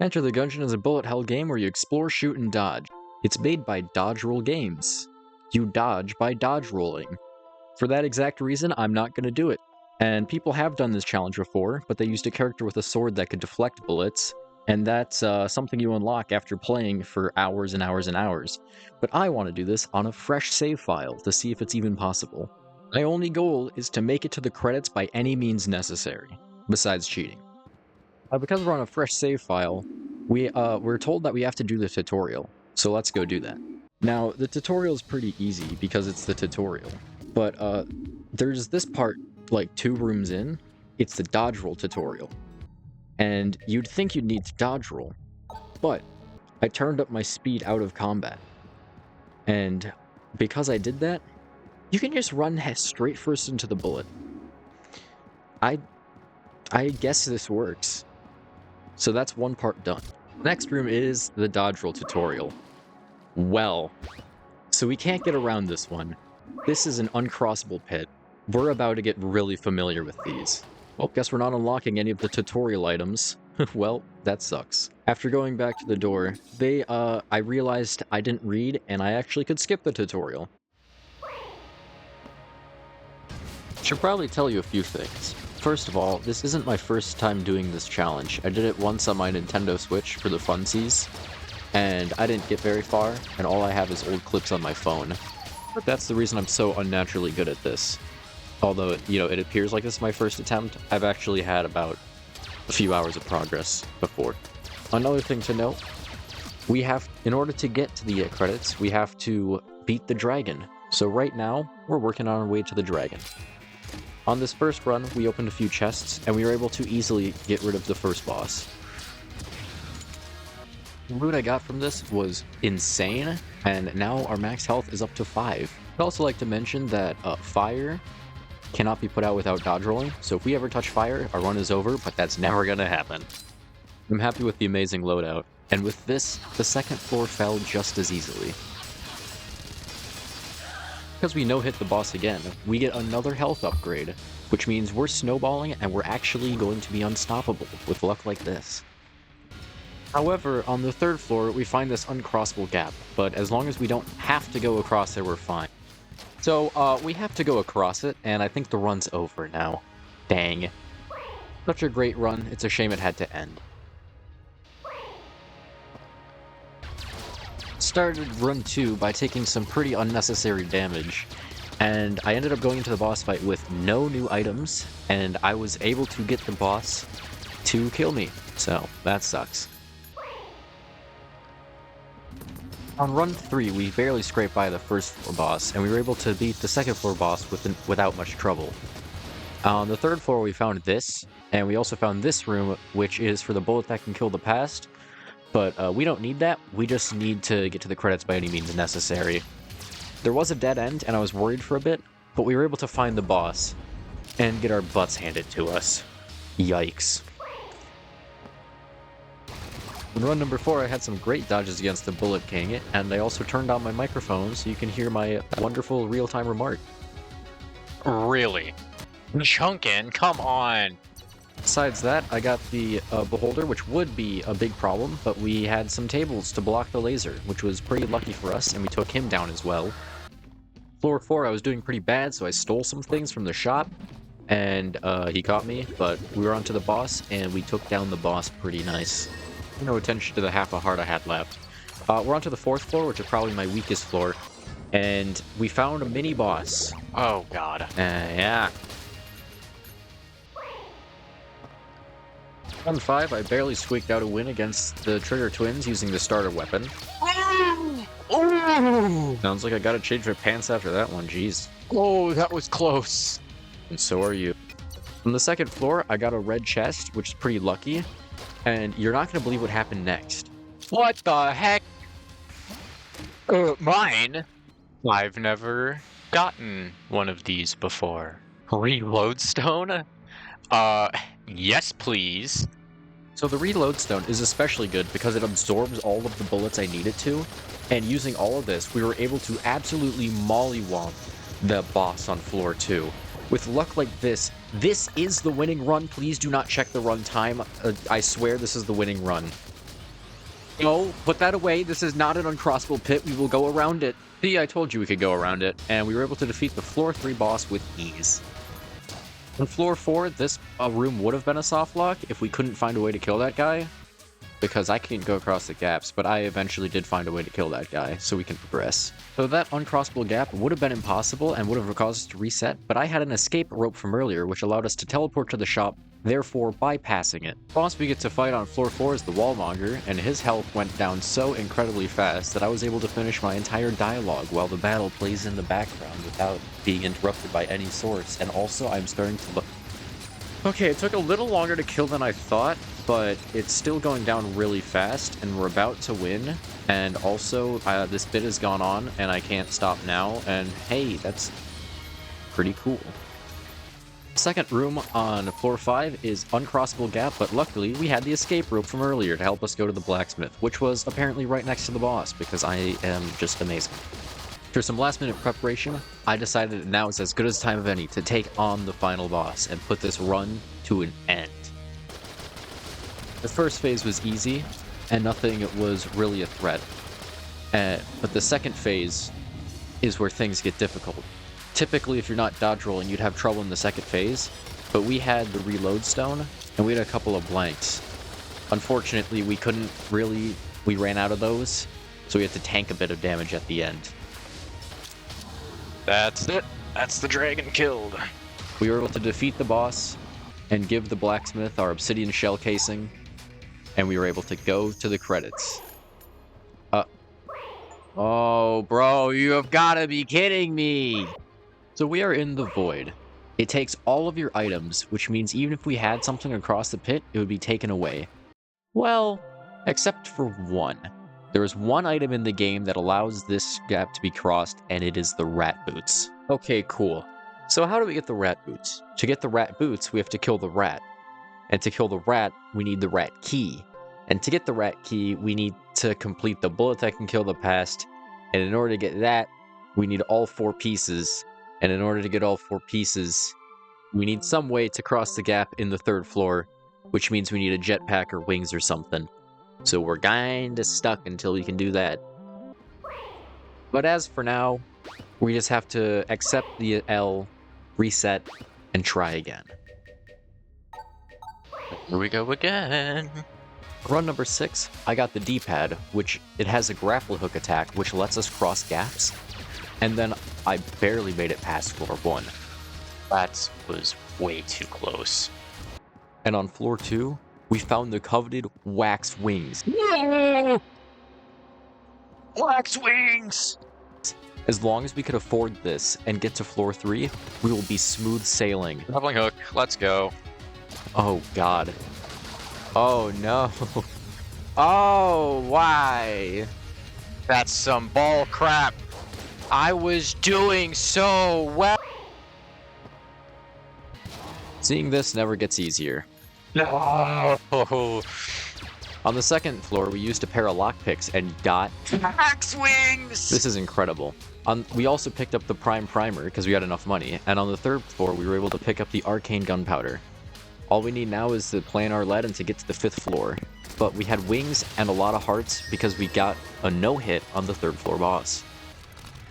Enter the Gungeon is a bullet hell game where you explore, shoot, and dodge. It's made by Dodgeroll Games. You dodge by dodgerolling. For that exact reason, I'm not going to do it. And people have done this challenge before, but they used a character with a sword that could deflect bullets, and that's something you unlock after playing for hours and hours and hours. But I want to do this on a fresh save file to see if it's even possible. My only goal is to make it to the credits by any means necessary, besides cheating. Because we're on a fresh save file, we're told that we have to do the tutorial, so let's go do that. Now, the tutorial is pretty easy because it's the tutorial, but there's this part, like 2 rooms in, it's the dodge roll tutorial. And you'd think you'd need to dodge roll, but I turned up my speed out of combat. And because I did that, you can just run straight first into the bullet. I guess this works. So that's one part done. Next room is the dodge roll tutorial. Well, so we can't get around this one. This is an uncrossable pit. We're about to get really familiar with these. Well, guess we're not unlocking any of the tutorial items. Well, that sucks. After going back to the door, I realized I didn't read, and I actually could skip the tutorial. Should probably tell you a few things. First of all, this isn't my first time doing this challenge. I did it once on my Nintendo Switch for the funsies, and I didn't get very far, and all I have is old clips on my phone. But that's the reason I'm so unnaturally good at this. Although, it appears like this is my first attempt, I've actually had about a few hours of progress before. Another thing to note, in order to get to the credits, we have to beat the dragon. So right now, we're working on our way to the dragon. On this first run, we opened a few chests, and we were able to easily get rid of the first boss. The loot I got from this was insane, and now our max health is up to 5. I'd also like to mention that fire cannot be put out without dodge rolling, so if we ever touch fire, our run is over, but that's never gonna happen. I'm happy with the amazing loadout, and with this, the second floor fell just as easily. Because we no-hit the boss again, we get another health upgrade, which means we're snowballing and we're actually going to be unstoppable with luck like this. However, on the 3rd floor, we find this uncrossable gap, but as long as we don't have to go across it, we're fine. So, we have to go across it, and I think the run's over now. Dang. Such a great run, it's a shame it had to end. Started run 2 by taking some pretty unnecessary damage, and I ended up going into the boss fight with no new items, and I was able to get the boss to kill me, so that sucks. On run 3, we barely scraped by the first floor boss, and we were able to beat the second floor boss without much trouble. On the 3rd floor, we found this, and we also found this room, which is for the bullet that can kill the past. But we don't need that, we just need to get to the credits by any means necessary. There was a dead end, and I was worried for a bit, but we were able to find the boss, and get our butts handed to us. Yikes. In run number 4, I had some great dodges against the Bullet King, and I also turned on my microphone so you can hear my wonderful real-time remark. Really? Chunkin', come on! Besides that, I got the Beholder, which would be a big problem, but we had some tables to block the laser, which was pretty lucky for us, and we took him down as well. Floor 4, I was doing pretty bad, so I stole some things from the shop, and he caught me, but we were onto the boss, and we took down the boss pretty nice. No attention to the half a heart I had left. We're onto the 4th floor, which is probably my weakest floor, and we found a mini-boss. Oh god. Yeah. On 5, I barely squeaked out a win against the Trigger Twins using the starter weapon. Oh! Sounds like I gotta change my pants after that one, jeez. Oh, that was close. And so are you. On the 2nd floor, I got a red chest, which is pretty lucky, and you're not gonna believe what happened next. What the heck? Mine? I've never gotten one of these before. Reload stone? Yes, please. So the reload stone is especially good because it absorbs all of the bullets I need it to, and using all of this, we were able to absolutely mollywomp the boss on floor 2. With luck like this is the winning run. Please do not check the run time. I swear this is the winning run. No, put that away. This is not an uncrossable pit. We will go around it. See, I told you we could go around it, and we were able to defeat the floor 3 boss with ease. On floor 4, this room would have been a soft lock if we couldn't find a way to kill that guy, because I can't go across the gaps, but I eventually did find a way to kill that guy, so we can progress. So that uncrossable gap would have been impossible and would have caused us to reset, but I had an escape rope from earlier which allowed us to teleport to the shop, therefore bypassing it. The boss we get to fight on floor 4 is the Wallmonger, and his health went down so incredibly fast that I was able to finish my entire dialogue while the battle plays in the background without being interrupted by any source, and also I'm starting to look... Okay, it took a little longer to kill than I thought, but it's still going down really fast, and we're about to win, and also this bit has gone on, and I can't stop now, and hey, that's pretty cool. Second room on floor 5 is uncrossable gap, but luckily we had the escape rope from earlier to help us go to the blacksmith, which was apparently right next to the boss, because I am just amazing. After some last minute preparation, I decided now is as good as time of any to take on the final boss and put this run to an end. The first phase was easy, and nothing was really a threat. But the second phase is where things get difficult. Typically, if you're not dodge rolling, you'd have trouble in the second phase, but we had the reload stone, and we had a couple of blanks. Unfortunately, we ran out of those, so we had to tank a bit of damage at the end. That's it. That's the dragon killed. We were able to defeat the boss and give the blacksmith our obsidian shell casing, and we were able to go to the credits. Oh, bro, you have got to be kidding me! So we are in the void. It takes all of your items, which means even if we had something across the pit, it would be taken away. Well, except for one. There is one item in the game that allows this gap to be crossed, and it is the rat boots. Okay, cool. So how do we get the rat boots? To get the rat boots, we have to kill the rat. And to kill the rat, we need the rat key. And to get the rat key, we need to complete the bullet that can kill the past. And in order to get that, we need all 4 pieces. And in order to get all 4 pieces, we need some way to cross the gap in the 3rd floor, which means we need a jetpack or wings or something. So we're kinda stuck until we can do that. But as for now, we just have to accept the L, reset, and try again. Here we go again. Run number 6, I got the D-pad, which it has a grapple hook attack, which lets us cross gaps. And then I barely made it past floor 1. That was way too close. And on floor 2, we found the coveted wax wings. Wax wings! As long as we could afford this and get to floor 3, we will be smooth sailing. Grappling hook, let's go. Oh god. Oh no. Oh, why? That's some ball crap. I was doing so well. Seeing this never gets easier. No. On the 2nd floor, we used a pair of lockpicks and got Wax wings! This is incredible. We also picked up the prime primer because we had enough money, and on the 3rd floor, we were able to pick up the arcane gunpowder. All we need now is to plan our lead and to get to the 5th floor. But we had wings and a lot of hearts because we got a no-hit on the 3rd floor boss.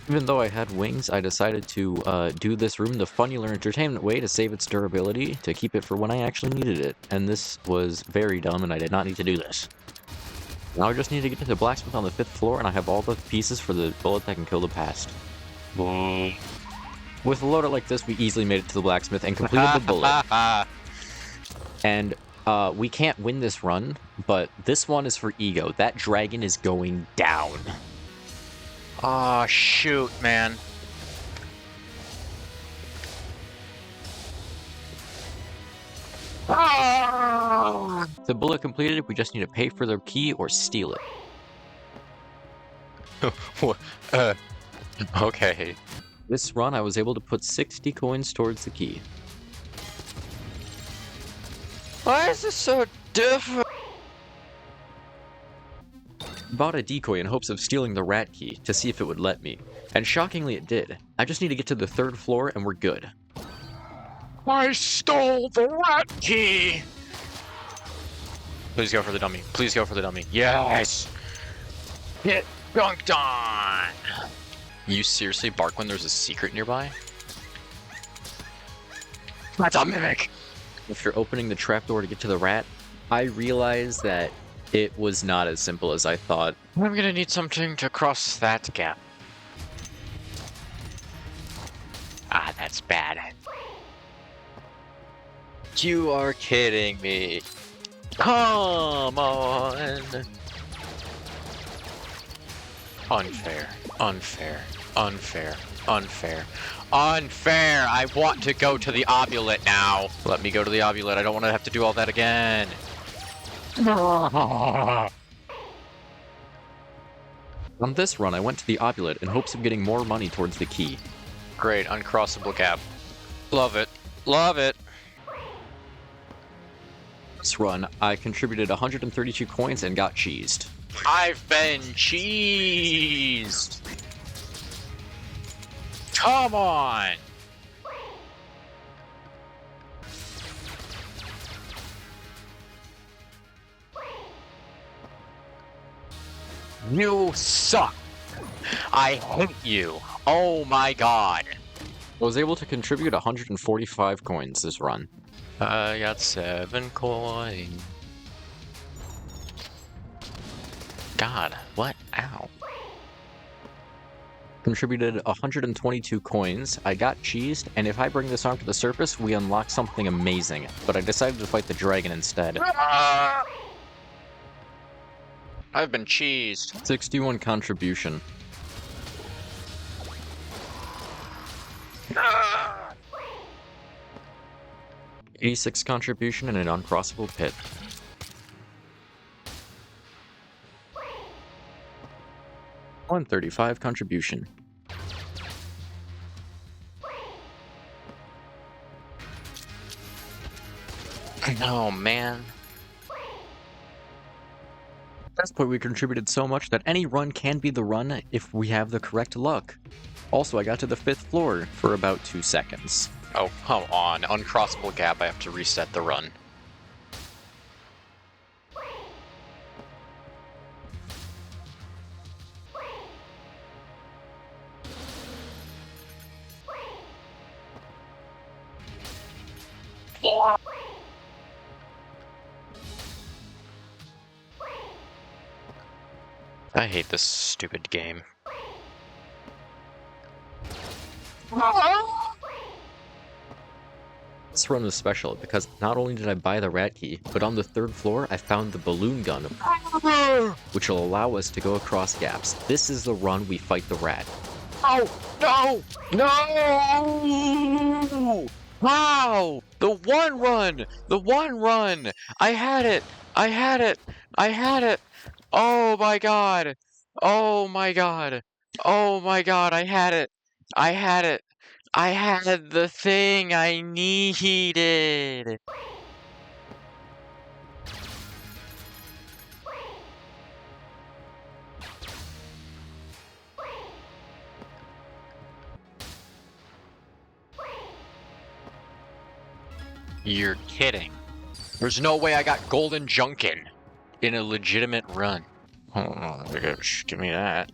Even though I had wings, I decided to do this room the funnular entertainment way to save its durability, to keep it for when I actually needed it. And this was very dumb, and I did not need to do this. Now I just need to get to the blacksmith on the 5th floor, and I have all the pieces for the bullet that can kill the past. With a loader like this, we easily made it to the blacksmith and completed the bullet. And we can't win this run, but this one is for ego. That dragon is going down. Oh, shoot, man. The bullet completed, we just need to pay for their key or steal it. Okay. This run, I was able to put 60 coins towards the key. Why is this so different? Bought a decoy in hopes of stealing the rat key to see if it would let me, and shockingly it did. I just need to get to the 3rd floor and we're good. I stole the rat key! Please go for the dummy. Please go for the dummy. Yes! Get dunked on! You seriously bark when there's a secret nearby? That's a mimic! If you're opening the trapdoor to get to the rat, I realized that it was not as simple as I thought. I'm gonna need something to cross that gap. Ah, that's bad. You are kidding me. Come on! Unfair. Unfair. Unfair. Unfair. Unfair! I want to go to the ovulate now. Let me go to the ovulate. I don't want to have to do all that again. On this run, I went to the ovulate in hopes of getting more money towards the key. Great, uncrossable gap. Love it. Love it. This run, I contributed 132 coins and got cheesed. I've been cheesed! Come on! You suck! I hate you! Oh my god! I was able to contribute 145 coins this run. I got 7 coins. God, what? Ow. Contributed 122 coins, I got cheesed, and if I bring this arm to the surface, we unlock something amazing, but I decided to fight the dragon instead. I've been cheesed. 61 contribution. Ah! 86 contribution and an uncrossable pit. $135 contribution. Oh man. At this point, we contributed so much that any run can be the run if we have the correct luck. Also, I got to the 5th floor for about 2 seconds. Oh, come on. Uncrossable gap, I have to reset the run. I hate this stupid game. This run was special because not only did I buy the rat key, but on the 3rd floor I found the balloon gun, which will allow us to go across gaps. This is the run we fight the rat. Oh, no! No! Wow! The one run! The one run! I had it! I had it! I had it! Oh my god! Oh my god! Oh my god, I had it! I had it! I had the thing I needed! You're kidding. There's no way I got golden junkin in a legitimate run. Oh, give me that.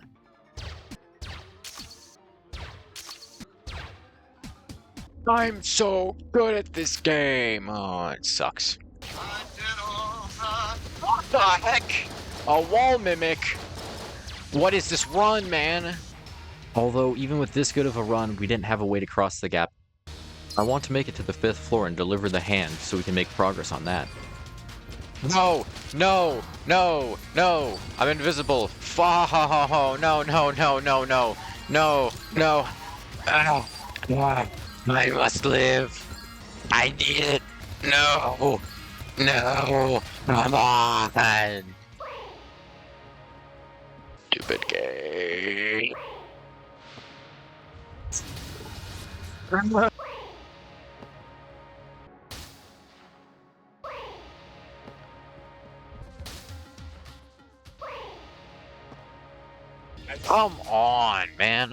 I'm so good at this game. Oh, it sucks. What the heck? A wall mimic? What is this run, man? Although, even with this good of a run, we didn't have a way to cross the gap. I want to make it to the 5th floor and deliver the hand so we can make progress on that. No, no, no, no. I'm invisible. No, no, no, no, no, no, no. Ow. I must live. I need it. No, no, come on. Stupid game. Come on, man.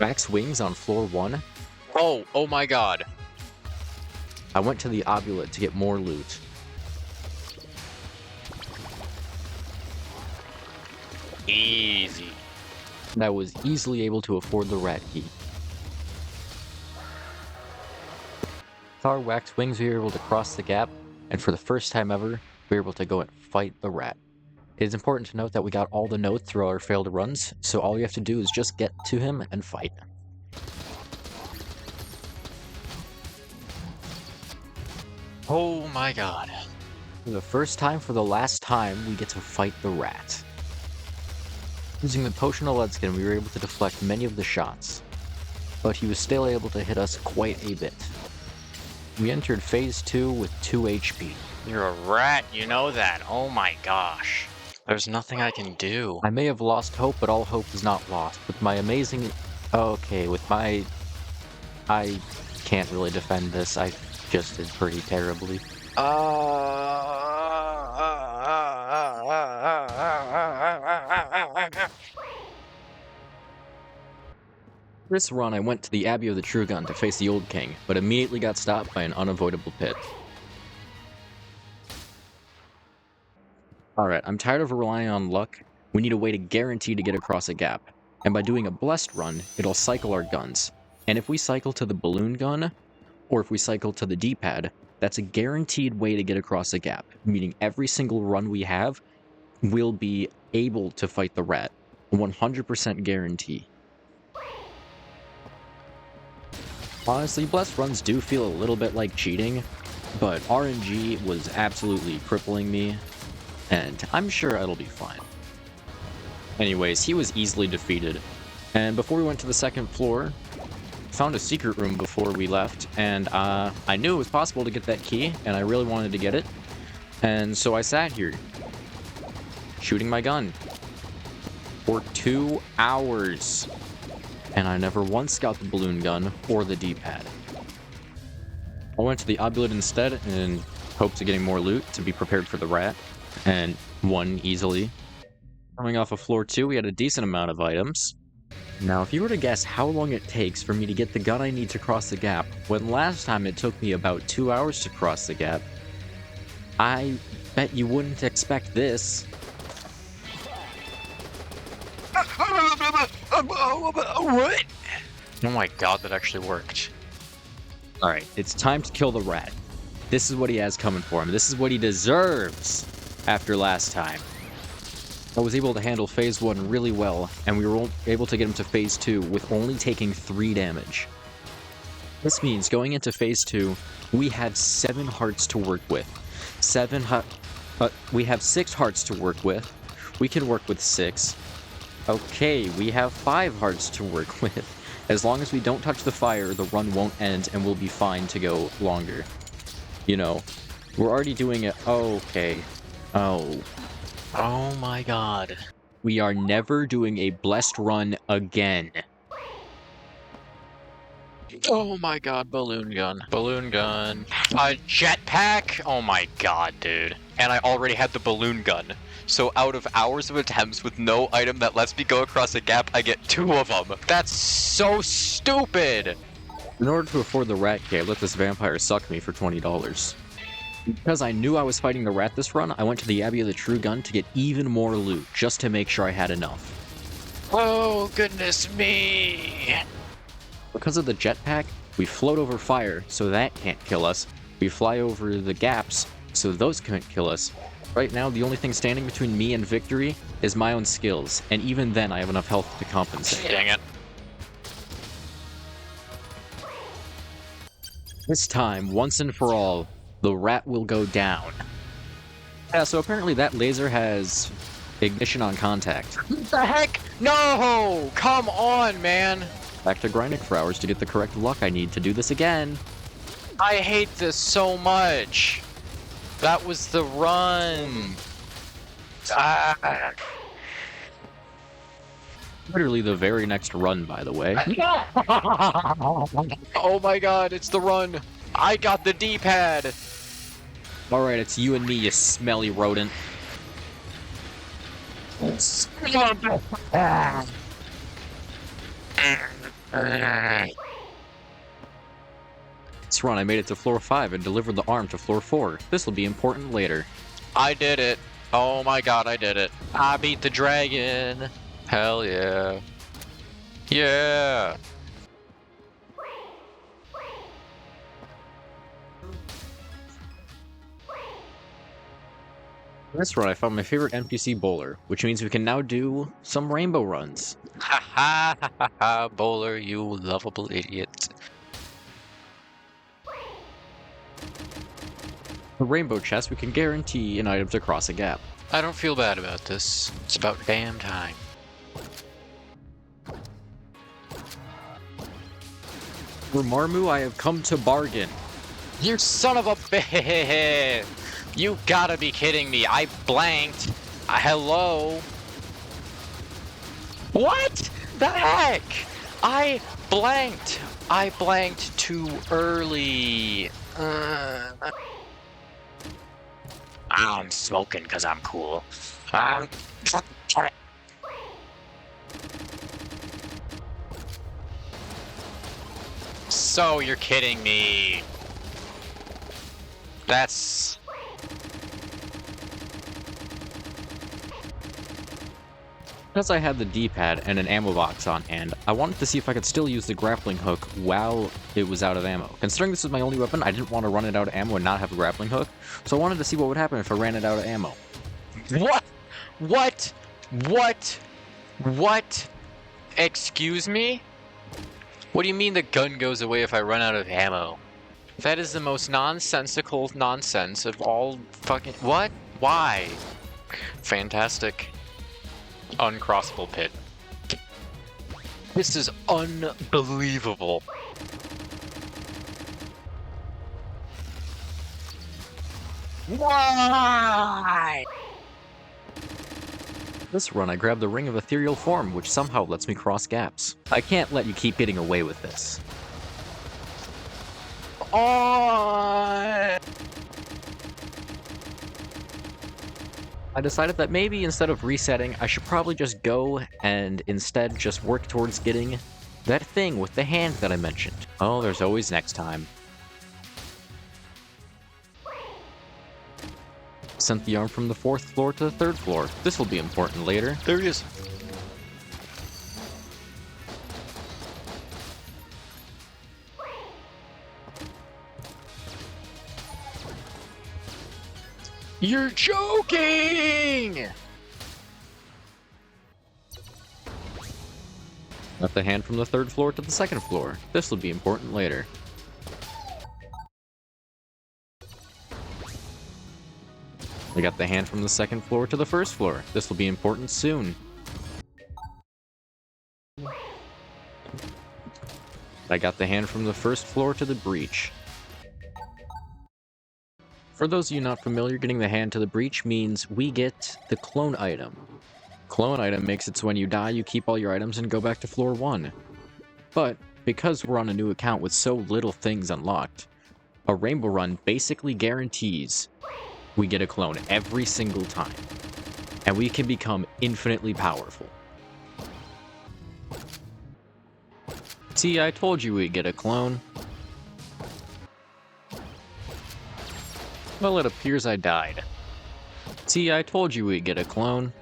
Wax wings on floor 1. Oh my god. I went to the obulate to get more loot. Easy. And I was easily able to afford the rat key. With our wax wings, we were able to cross the gap, and for the first time ever, we were able to go and fight the rat. It is important to note that we got all the notes through our failed runs, so all you have to do is just get to him and fight. Oh my god. For the first time, for the last time, we get to fight the rat. Using the potion of Leadskin, we were able to deflect many of the shots, but he was still able to hit us quite a bit. We entered phase 2 with 2 HP. You're a rat, you know that. Oh my gosh. There's nothing I can do. I may have lost hope, but all hope is not lost. With my amazing... Okay, with my... I can't really defend this. I just did pretty terribly. This run, I went to the Abbey of the True Gun to face the Old King, but immediately got stopped by an unavoidable pit. Alright, I'm tired of relying on luck. We need a way to guarantee to get across a gap. And by doing a blessed run, it'll cycle our guns. And if we cycle to the balloon gun, or if we cycle to the D-pad, that's a guaranteed way to get across a gap, meaning every single run we have will be able to fight the rat. A 100% guarantee. Honestly, blessed runs do feel a little bit like cheating, but RNG was absolutely crippling me, and I'm sure it'll be fine. Anyways, he was easily defeated, and before we went to the second floor, found a secret room before we left, and I knew it was possible to get that key, and I really wanted to get it, and so I sat here, shooting my gun, for 2 hours. And I never once got the balloon gun or the D-pad. I went to the obulate instead in hopes of getting more loot to be prepared for the rat, and won easily. Coming off of floor 2, we had a decent amount of items. Now, if you were to guess how long it takes for me to get the gun I need to cross the gap, when last time it took me about 2 hours to cross the gap, I bet you wouldn't expect this. What? Oh my god, that actually worked. Alright, it's time to kill the rat. This is what he has coming for him. This is what he deserves after last time. I was able to handle phase 1 really well, and we were able to get him to phase 2 with only taking 3 damage. This means going into phase 2, we have 7 hearts to work with. We have 6 hearts to work with. We can work with 6. Okay, we have 5 hearts to work with. As long as we don't touch the fire, the run won't end and we'll be fine to go longer. You know, we're already doing it. Okay. Oh my god. We are never doing a blessed run again. Oh my god, balloon gun. Balloon gun. A jetpack? Oh my god, dude. And I already had the balloon gun. So out of hours of attempts with no item that lets me go across a gap, I get 2 of them. That's so stupid! In order to afford the rat key, I let this vampire suck me for $20. Because I knew I was fighting the rat this run, I went to the Abbey of the True Gun to get even more loot, just to make sure I had enough. Oh, goodness me! Because of the jetpack, we float over fire, so that can't kill us. We fly over the gaps, so those can't kill us. Right now, the only thing standing between me and victory is my own skills, and even then I have enough health to compensate. Dang it. This time, once and for all, the rat will go down. Yeah, so apparently that laser has ignition on contact. What the heck? No! Come on, man! Back to grinding for hours to get the correct luck I need to do this again. I hate this so much! That was the run! Literally the very next run, by the way. Oh my god, it's the run! I got the D-pad! Alright, it's you and me, you smelly rodent. This run, I made it to floor 5 and delivered the arm to floor 4. This will be important later. I did it. Oh my god, I did it. I beat the dragon. Hell yeah. Yeah. This run, I found my favorite NPC bowler, which means we can now do some rainbow runs. Ha ha ha ha ha, bowler, you lovable idiot. For rainbow chests, we can guarantee an item to cross a gap. I don't feel bad about this. It's about damn time. For Marmu, I have come to bargain. You son of a bitch! You gotta be kidding me. I blanked. Hello? What the heck? I blanked. I blanked too early. I'm smoking because I'm cool. So you're kidding me. That's... Because I had the D-pad and an ammo box on hand, I wanted to see if I could still use the grappling hook while it was out of ammo. Considering this is my only weapon, I didn't want to run it out of ammo and not have a grappling hook, so I wanted to see what would happen if I ran it out of ammo. What? What? What? What? Excuse me? What do you mean the gun goes away if I run out of ammo? That is the most nonsensical nonsense of all fucking... What? Why? Fantastic. Uncrossable pit. This is unbelievable. Why? This run, I grabbed the Ring of Ethereal Form, which somehow lets me cross gaps. I can't let you keep getting away with this. Oh! I decided that maybe instead of resetting, I should probably just go and instead just work towards getting that thing with the hand that I mentioned. Oh, there's always next time. Sent the arm from the 4th floor to the 3rd floor. This will be important later. There it is. You're joking! Got the hand from the 3rd floor to the 2nd floor. This will be important later. I got the hand from the 2nd floor to the 1st floor. This will be important soon. I got the hand from the 1st floor to the breach. For those of you not familiar, getting the hand to the breach means we get the clone item. Clone item makes it so when you die, you keep all your items and go back to floor 1. But, because we're on a new account with so little things unlocked, a rainbow run basically guarantees we get a clone every single time. And we can become infinitely powerful. See, I told you we'd get a clone. Well, it appears I died. See, I told you we'd get a clone.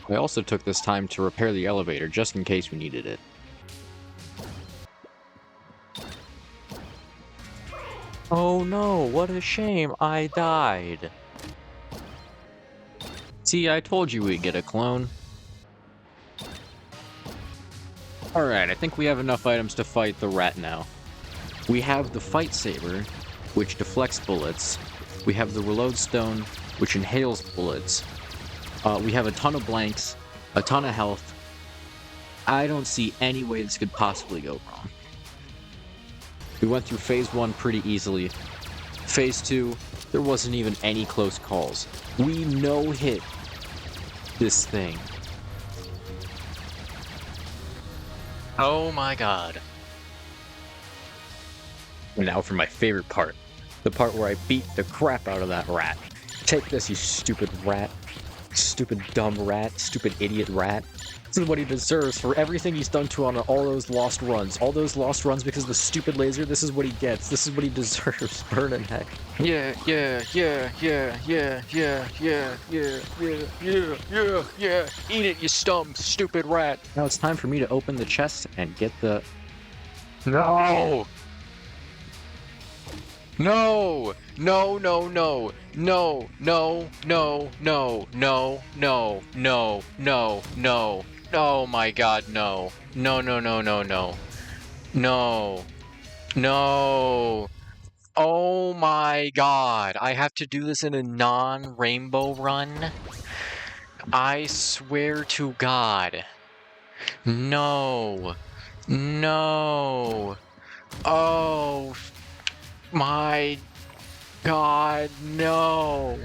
I also took this time to repair the elevator, just in case we needed it. Oh no, what a shame, I died. See, I told you we'd get a clone. Alright, I think we have enough items to fight the rat now. We have the Fight Saber, which deflects bullets. We have the Reload Stone, which inhales bullets. We have a ton of blanks, a ton of health. I don't see any way this could possibly go wrong. We went through Phase 1 pretty easily. Phase 2, there wasn't even any close calls. We no-hit this thing. Oh my god. And now for my favorite part. The part where I beat the crap out of that rat. Take this, you stupid rat. Stupid dumb rat, stupid idiot rat. This is what he deserves for everything he's done to on all those lost runs. All those lost runs because of the stupid laser, this is what he gets. This is what he deserves. Burn in heck. Yeah. Eat it, you stupid rat. Now it's time for me to open the chest and get the... No! No! No, no, no. No, no, no, no, no, no, no, no, no. Oh my god, no. No, no, no, no, no. No. No. Oh my god. I have to do this in a non-rainbow run? I swear to God. No. No. Oh my God, no.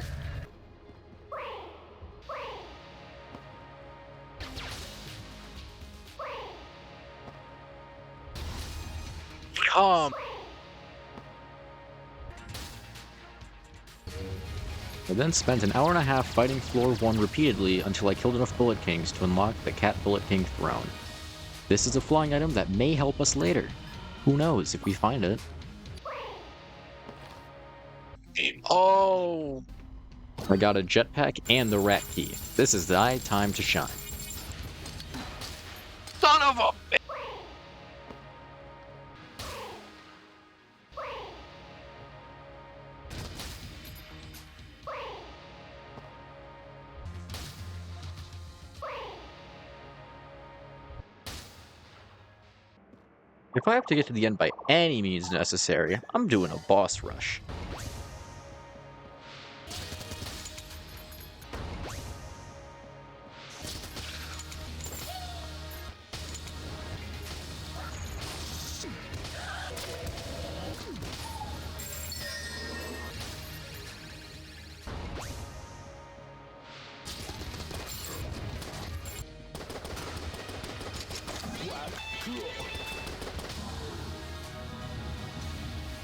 I then spent an hour and a half fighting floor 1 repeatedly until I killed enough Bullet Kings to unlock the Cat Bullet King throne. This is a flying item that may help us later. Who knows if we find it. Oh! I got a jetpack and the rat key. This is thy time to shine. Son of a bitch! If I have to get to the end by any means necessary, I'm doing a boss rush.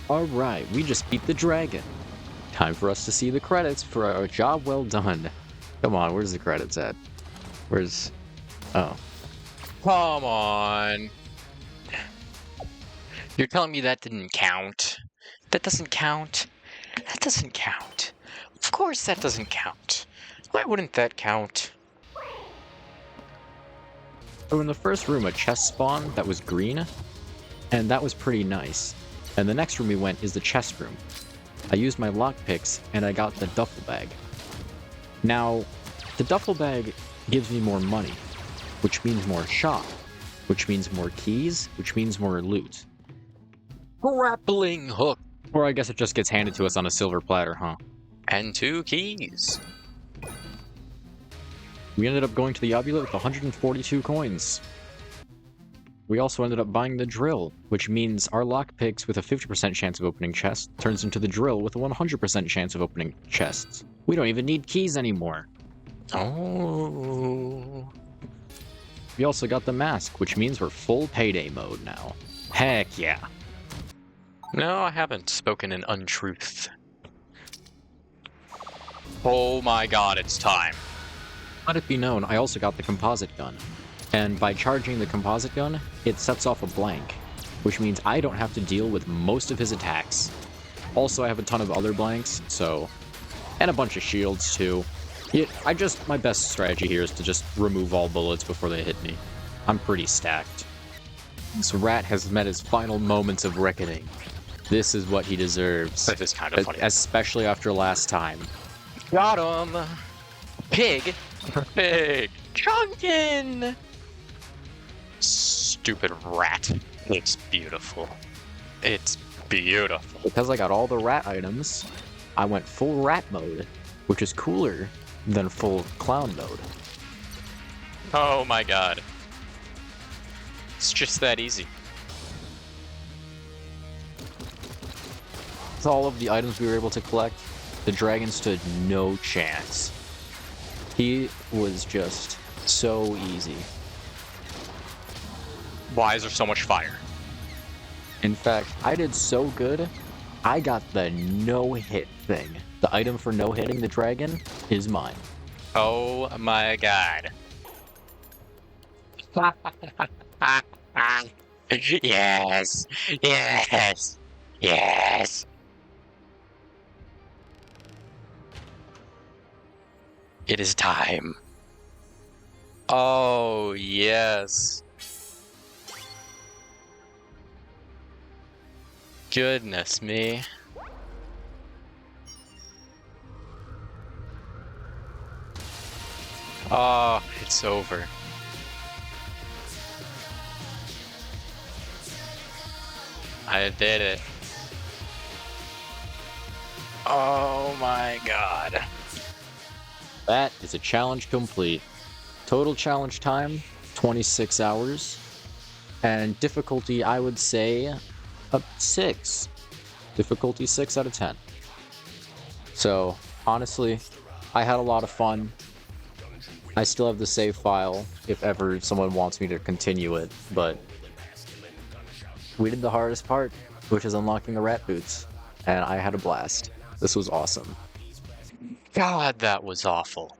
Alright, we just beat the dragon. Time for us to see the credits for our job well done. Come on, where's the credits at? Where's... Oh. Come on. You're telling me that didn't count? That doesn't count? That doesn't count. Of course that doesn't count. Why wouldn't that count? So in the first room, a chest spawned that was green, and that was pretty nice. And the next room we went is the chest room. I used my lockpicks, and I got the duffel bag. Now, the duffel bag gives me more money, which means more shop, which means more keys, which means more loot. Grappling hook. Or I guess it just gets handed to us on a silver platter, huh? And 2 keys. We ended up going to the obulate with 142 coins. We also ended up buying the drill, which means our lockpicks with a 50% chance of opening chests turns into the drill with a 100% chance of opening chests. We don't even need keys anymore. Oh. We also got the mask, which means we're full payday mode now. Heck yeah. No, I haven't spoken an untruth. Oh my god, it's time. Let it be known, I also got the composite gun. And by charging the composite gun, it sets off a blank, which means I don't have to deal with most of his attacks. Also, I have a ton of other blanks, so... And a bunch of shields, too. My best strategy here is to just remove all bullets before they hit me. I'm pretty stacked. This rat has met his final moments of reckoning. This is what he deserves. That is kind of funny. Especially after last time. Got him! Pig! Pig! Gungeon! Stupid rat. It's beautiful. It's beautiful. Because I got all the rat items, I went full rat mode, which is cooler than full clown mode. Oh my god. It's just that easy. With all of the items we were able to collect, the dragon stood no chance. He was just so easy. Why is there so much fire? In fact, I did so good, I got the no-hit thing. The item for no-hitting the dragon is mine. Oh my god. Yes! Yes! Yes! It is time. Oh, yes. Goodness me. Oh, it's over. I did it. Oh my god. That is a challenge complete. Total challenge time, 26 hours. And difficulty, I would say, a 6. Difficulty 6 out of 10. So, honestly, I had a lot of fun. I still have the save file if ever someone wants me to continue it, but we did the hardest part, which is unlocking the rat boots, and I had a blast. This was awesome. God, that was awful.